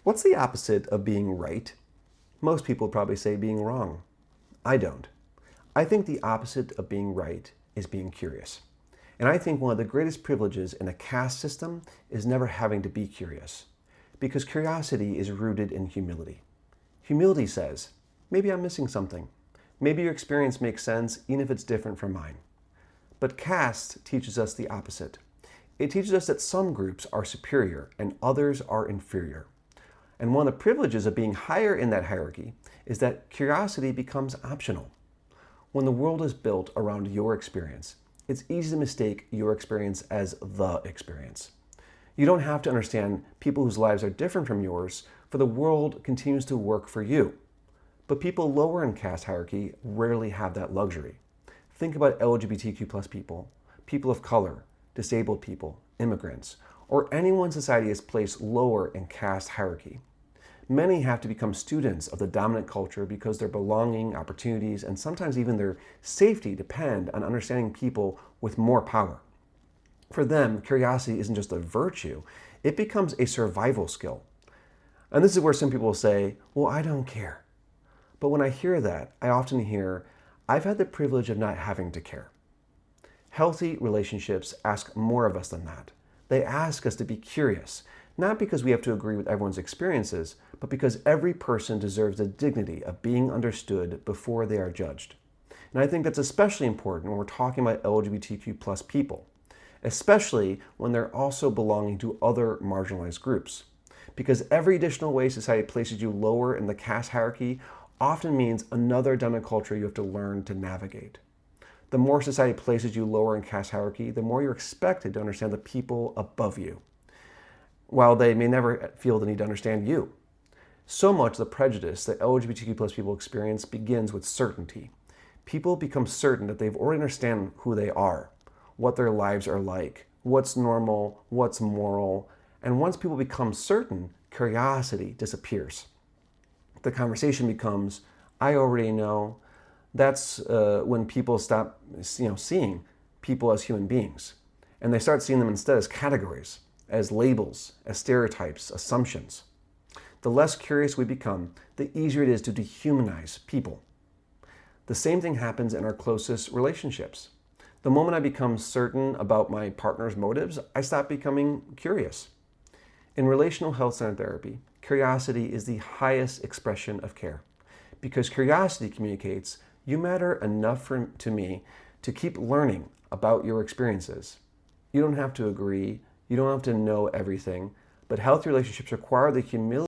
What's the opposite of being right? Most people probably say being wrong. I don't. I think the opposite of being right is being curious. And I think one of the greatest privileges in a caste system is never having to be curious, because curiosity is rooted in humility. Humility says, maybe I'm missing something. Maybe your experience makes sense even if it's different from mine. But caste teaches us the opposite. It teaches us that some groups are superior and others are inferior. And one of the privileges of being higher in that hierarchy is that curiosity becomes optional. When the world is built around your experience, it's easy to mistake your experience as the experience. You don't have to understand people whose lives are different from yours, for the world continues to work for you. But people lower in caste hierarchy rarely have that luxury. Think about LGBTQ+ people, people of color, disabled people, immigrants, or anyone society has placed lower in caste hierarchy. Many have to become students of the dominant culture because their belonging, opportunities, and sometimes even their safety depend on understanding people with more power. For them, curiosity isn't just a virtue, it becomes a survival skill. And this is where some people will say, well, I don't care. But when I hear that, I often hear, I've had the privilege of not having to care. Healthy relationships ask more of us than that. They ask us to be curious, not because we have to agree with everyone's experiences, but because every person deserves the dignity of being understood before they are judged. And I think that's especially important when we're talking about LGBTQ+ people, especially when they're also belonging to other marginalized groups. Because every additional way society places you lower in the caste hierarchy often means another dominant culture you have to learn to navigate. The more society places you lower in caste hierarchy, the more you're expected to understand the people above you, while they may never feel the need to understand you. So much of the prejudice that LGBTQ+ people experience begins with certainty. People become certain that they've already understand who they are, what their lives are like, what's normal, what's moral, and once people become certain, curiosity disappears. The conversation becomes, I already know. That's when people stop seeing people as human beings. And they start seeing them instead as categories, as labels, as stereotypes, assumptions. The less curious we become, the easier it is to dehumanize people. The same thing happens in our closest relationships. The moment I become certain about my partner's motives, I stop becoming curious. In relational health center therapy, curiosity is the highest expression of care, because curiosity communicates, you matter enough to me to keep learning about your experiences. You don't have to agree, you don't have to know everything, but healthy relationships require the humility